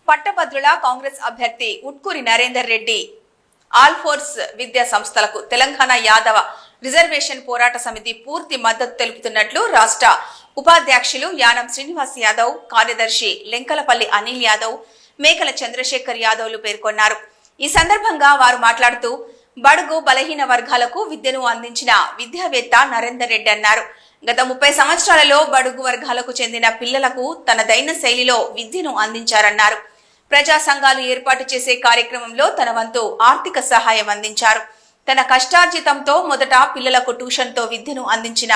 పట్టభద్రుల కాంగ్రెస్ అభ్యర్థి Utkuri Narender Reddy all force విద్యా సంస్థలకు తెలంగాణ యాదవ రిజర్వేషన్ పోరాట సమితి పూర్తి మద్దతు తెలుపుతున్నట్లు రాష్ట్ర ఉపాధ్యక్షులు యానం శ్రీనివాస్ యాదవ్, కార్యదర్శి లెంకలపల్లి అనిల్ యాదవ్, మేకల చంద్రశేఖర్ యాదవ్లు పేర్కొన్నారు. ఈ సందర్భంగా వారు మాట్లాడుతూ బడుగు బలహీన వర్గాలకు విద్యను అందించిన విద్యావేత్త నరేందర్ రెడ్డి అన్నారు. గత 30 సంవత్సరాలలో బడుగు వర్గాలకు చెందిన పిల్లలకు తనదైన శైలిలో విద్యను అందించారన్నారు. ప్రజా సంఘాలు ఏర్పాటు చేసే కార్యక్రమంలో తన వంతు ఆర్థిక సహాయం అందించారు. తన కష్టార్జితంతో మొదట పిల్లలకు ట్యూషన్తో విద్యను అందించిన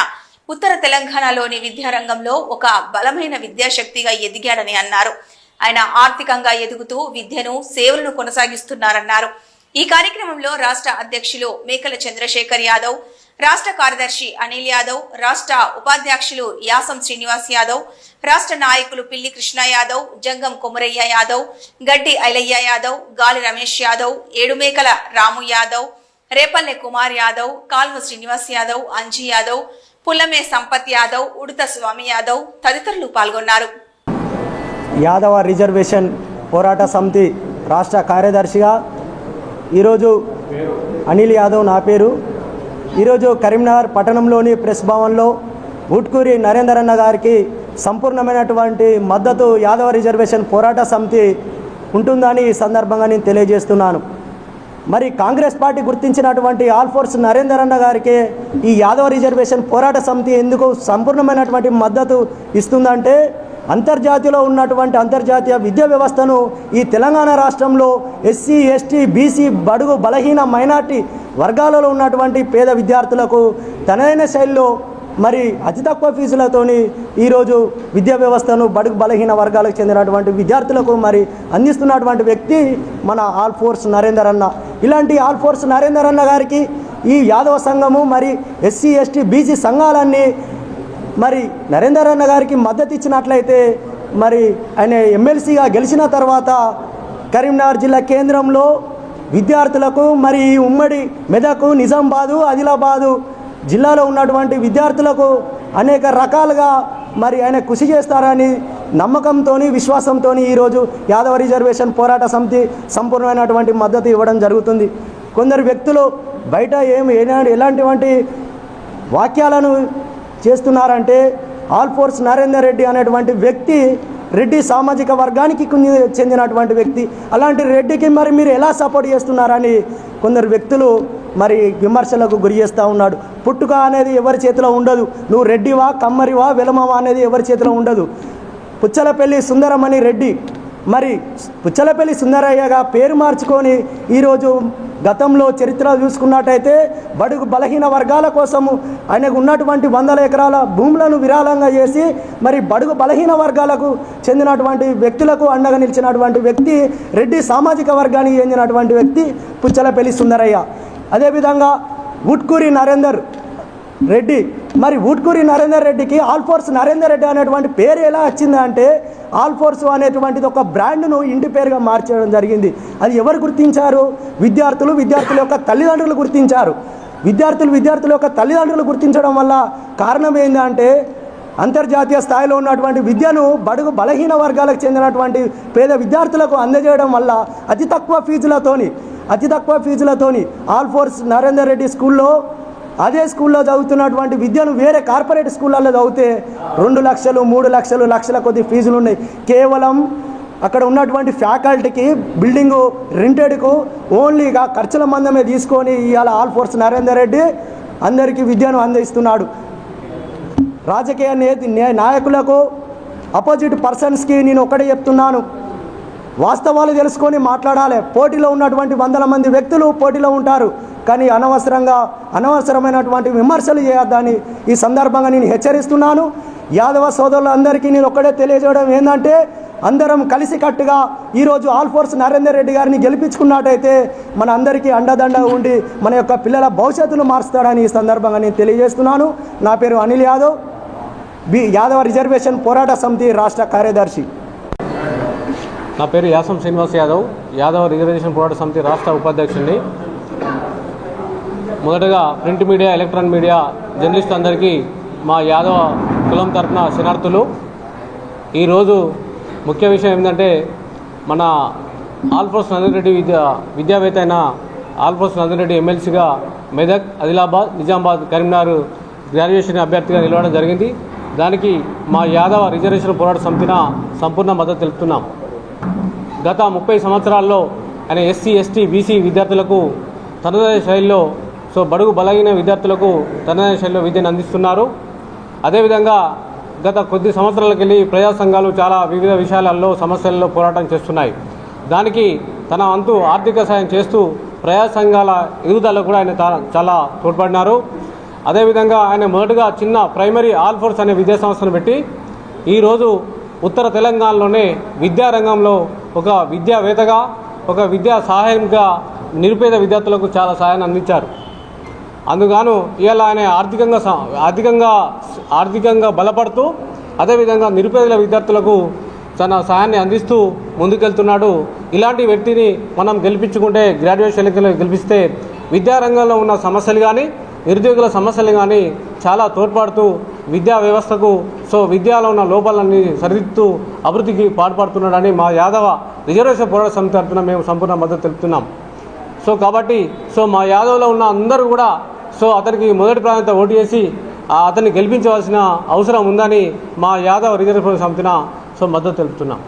ఉత్తర తెలంగాణలోని విద్యారంగంలో ఒక బలమైన విద్యాశక్తిగా ఎదిగాడని అన్నారు. ఆయన ఆర్థికంగా ఎదుగుతూ విద్యను, సేవలను కొనసాగిస్తున్నారన్నారు. ఈ కార్యక్రమంలో రాష్ట్ర అధ్యక్షులు మేకల చంద్రశేఖర్ యాదవ్, రాష్ట్ర కార్యదర్శి అనిల్ యాదవ్, రాష్ట్ర ఉపాధ్యక్షులు యాసం శ్రీనివాస్ యాదవ్, రాష్ట్ర నాయకులు పిల్లి కృష్ణ యాదవ్, జంగం కొమరయ్య యాదవ్, గడ్డి ఐలయ్య యాదవ్, గాలి రమేష్ యాదవ్, ఏడుమేకల రాము యాదవ్, రేపల్లె కుమార్ యాదవ్, కాల్వ శ్రీనివాస్ యాదవ్, అంజీ యాదవ్, పుల్లమే సంపత్ యాదవ్, ఉడత స్వామి యాదవ్ తదితరులు పాల్గొన్నారు. యాదవ రిజర్వేషన్ పోరాట సమితి రాష్ట్ర కార్యదర్శిగా ఈరోజు అనిల్ యాదవ్ నా పేరు. ఈరోజు కరీంనగర్ పట్టణంలోని ప్రెస్ భవన్లో ఉట్కూరి నరేందర్ అన్న గారికి సంపూర్ణమైనటువంటి మద్దతు యాదవ రిజర్వేషన్ పోరాట సమితి ఉంటుందని ఈ సందర్భంగా నేను తెలియజేస్తున్నాను. మరి కాంగ్రెస్ పార్టీ గుర్తించినటువంటి ఆల్ ఫోర్స్ నరేందర్ అన్న గారికి ఈ యాదవ రిజర్వేషన్ పోరాట సమితి ఎందుకు సంపూర్ణమైనటువంటి మద్దతు ఇస్తుందంటే, అంతర్జాతీయలో ఉన్నటువంటి అంతర్జాతీయ విద్యా వ్యవస్థను ఈ తెలంగాణ రాష్ట్రంలో ఎస్సీ, ఎస్టీ, బీసీ, బడుగు బలహీన మైనార్టీ వర్గాలలో ఉన్నటువంటి పేద విద్యార్థులకు తనదైన శైలిలో మరి అతి తక్కువ ఫీజులతోని ఈరోజు విద్యా వ్యవస్థను బడుగు బలహీన వర్గాలకు చెందినటువంటి విద్యార్థులకు మరి అందిస్తున్నటువంటి వ్యక్తి మన ఆల్ ఫోర్స్ నరేందర్ అన్న. ఇలాంటి ఆల్ ఫోర్స్ నరేందర్ అన్న గారికి ఈ యాదవ సంఘము మరి ఎస్సీ, ఎస్టీ, బీసీ సంఘాలన్నీ మరి నరేందర్ అన్న గారికి మద్దతు ఇచ్చినట్లయితే మరి ఆయన ఎమ్మెల్సీగా గెలిచిన తర్వాత కరీంనగర్ జిల్లా కేంద్రంలో విద్యార్థులకు మరి ఉమ్మడి మెదకు, నిజామాబాదు, ఆదిలాబాదు జిల్లాలో ఉన్నటువంటి విద్యార్థులకు అనేక రకాలుగా మరి ఆయన కృషి చేస్తారని నమ్మకంతో, విశ్వాసంతో ఈరోజు యాదవ రిజర్వేషన్ పోరాట సమితి సంపూర్ణమైనటువంటి మద్దతు ఇవ్వడం జరుగుతుంది. కొందరు వ్యక్తులు బయట ఎలాంటి వాక్యాలను చేస్తున్నారంటే, ఆల్ ఫోర్స్ నరేందర్ రెడ్డి అనేటువంటి వ్యక్తి రెడ్డి సామాజిక వర్గానికి చెందినటువంటి వ్యక్తి. అలాంటి రెడ్డికి మరి మీరు ఎలా సపోర్ట్ చేస్తున్నారని కొందరు వ్యక్తులు మరి విమర్శలకు గురి చేస్తూ ఉన్నాడు. పుట్టుక అనేది ఎవరి చేతిలో ఉండదు. నువ్వు రెడ్డివా, కమ్మరివా, వెలమవా అనేది ఎవరి చేతిలో ఉండదు. పుచ్చలపల్లి సుందరమణి రెడ్డి మరి పుచ్చలపల్లి సుందరయ్యగా పేరు మార్చుకొని ఈరోజు గతంలో చరిత్ర చూసుకున్నట్టయితే బడుగు బలహీన వర్గాల కోసము ఆయనకు ఉన్నటువంటి 100 ఎకరాల భూములను విరాళంగా చేసి మరి బడుగు బలహీన వర్గాలకు చెందినటువంటి వ్యక్తులకు అండగా నిలిచినటువంటి వ్యక్తి, రెడ్డి సామాజిక వర్గానికి చెందినటువంటి వ్యక్తి పుచ్చలపల్లి సుందరయ్య. అదేవిధంగా ఉట్కూరి నరేందర్ రెడ్డి మరి ఉట్కూరి నరేందర్ రెడ్డికి ఆల్ ఫోర్స్ నరేందర్ రెడ్డి అనేటువంటి పేరు ఎలా వచ్చింది అంటే, ఆల్ ఫోర్స్ అనేటువంటిది ఒక బ్రాండ్ను ఇంటి పేరుగా మార్చడం జరిగింది. అది ఎవరు గుర్తించారు? విద్యార్థుల యొక్క తల్లిదండ్రులు గుర్తించారు. విద్యార్థుల యొక్క తల్లిదండ్రులు గుర్తించడం వల్ల కారణం ఏంటంటే, అంతర్జాతీయ స్థాయిలో ఉన్నటువంటి విద్యను బడుగు బలహీన వర్గాలకు చెందినటువంటి పేద విద్యార్థులకు అందజేయడం వల్ల అతి తక్కువ ఫీజులతోని ఆల్ ఫోర్స్ నరేందర్ రెడ్డి స్కూల్లో, అదే స్కూల్లో చదువుతున్నటువంటి విద్యను వేరే కార్పొరేట్ స్కూళ్ళల్లో చదివితే 2 లక్షలు, 3 లక్షలు, లక్షల కొద్ది ఫీజులు ఉన్నాయి. కేవలం అక్కడ ఉన్నటువంటి ఫ్యాకల్టీకి, బిల్డింగు రెంటెడ్కు ఓన్లీగా ఖర్చుల మందమే తీసుకొని ఇవాళ ఆల్ ఫోర్స్ నరేందర్ రెడ్డి అందరికీ విద్యను అందిస్తున్నాడు. రాజకీయ నాయకులకు, అపోజిట్ పర్సన్స్కి నేను ఒకటే చెప్తున్నాను, వాస్తవాలు తెలుసుకొని మాట్లాడాలి. పోటీలో ఉన్నటువంటి 100 మంది వ్యక్తులు పోటీలో ఉంటారు, కానీ అనవసరమైనటువంటి విమర్శలు చేయొద్దని ఈ సందర్భంగా నేను హెచ్చరిస్తున్నాను. యాదవ సోదరులందరికీ నేను ఒక్కడే తెలియజేయడం ఏంటంటే, అందరం కలిసికట్టుగా ఈరోజు ఆల్ ఫోర్స్ నరేందర్ రెడ్డి గారిని గెలిపించుకున్నట్టయితే మన అందరికీ అండదండగా ఉండి మన యొక్క పిల్లల భవిష్యత్తును మారుస్తాడని ఈ సందర్భంగా నేను తెలియజేస్తున్నాను. నా పేరు అనిల్ యాదవ్, యాదవ రిజర్వేషన్ పోరాట సమితి రాష్ట్ర కార్యదర్శి. నా పేరు యాసం శ్రీనివాస్ యాదవ్, యాదవ రిజర్వేషన్ పోరాట సమితి రాష్ట్ర ఉపాధ్యక్షుడిని. మొదటగా print media, electronic media journalist అందరికీ మా యాదవ కులం తరఫున శనార్థులు. ఈరోజు ముఖ్య విషయం ఏంటంటే, మన ఆల్ఫోర్స్ నందిరెడ్డి విద్యావేత్త అయిన ఆల్ఫోర్స్ నందిరెడ్డి ఎమ్మెల్సీగా మెదక్, ఆదిలాబాద్, నిజామాబాద్, కరీంనగర్ గ్రాడ్యుయేషన్ అభ్యర్థిగా నిలవడం జరిగింది. దానికి మా యాదవ రిజర్వేషన్ పోరాట సమితిన సంపూర్ణ మద్దతు తెలుపుతున్నాం. గత 30 సంవత్సరాల్లో ఆయన ఎస్సీ, ఎస్టీ, బీసీ విద్యార్థులకు తనదైన శైలిలో బడుగు బలహీన విద్యార్థులకు తనదైన శైలిలో విద్యను అందిస్తున్నారు. అదేవిధంగా గత కొద్ది సంవత్సరాలకు వెళ్ళి ప్రజా సంఘాలు చాలా వివిధ విషయాలలో సమస్యలలో పోరాటం చేస్తున్నాయి. దానికి తన వంతు ఆర్థిక సాయం చేస్తూ ప్రజా సంఘాల ఎదుగుదలకు కూడా ఆయన చాలా తోడ్పడినారు. అదేవిధంగా ఆయన మొదటగా చిన్న ప్రైమరీ ఆల్ఫోర్స్ అనే విద్యా సంస్థను పెట్టి ఈరోజు ఉత్తర తెలంగాణలోనే విద్యారంగంలో ఒక విద్యావేత్తగా, ఒక విద్యా సహాయంగా నిరుపేద విద్యార్థులకు చాలా సహాయాన్ని అందించారు. అందుగాను ఇవాళ ఆయన ఆర్థికంగా బలపడుతూ అదేవిధంగా నిరుపేదల విద్యార్థులకు తన సహాయాన్ని అందిస్తూ ముందుకెళ్తున్నాడు. ఇలాంటి వ్యక్తిని మనం గెలిపించుకుంటే, గ్రాడ్యుయేషన్ ఎన్నికల్లో గెలిపిస్తే విద్యారంగంలో ఉన్న సమస్యలు కానీ, నిరుద్యోగుల సమస్యలు కానీ చాలా తోడ్పడుతూ విద్యా వ్యవస్థకు విద్యలో ఉన్న లోపాలన్నీ సరిదిద్దుతూ అభివృద్ధికి పాటుపడుతున్నాడని మా యాదవ రిజర్వేషన్ పోరాట సమితి తరఫున మేము సంపూర్ణ మద్దతు తెలుపుతున్నాం. కాబట్టి మా యాదవ్లో ఉన్న అందరూ కూడా అతనికి మొదటి ప్రాధాన్యత ఓటు చేసి అతన్ని గెలిపించవలసిన అవసరం ఉందని మా యాదవ రిజర్వేషన్ సమితిన మద్దతు తెలుపుతున్నాం.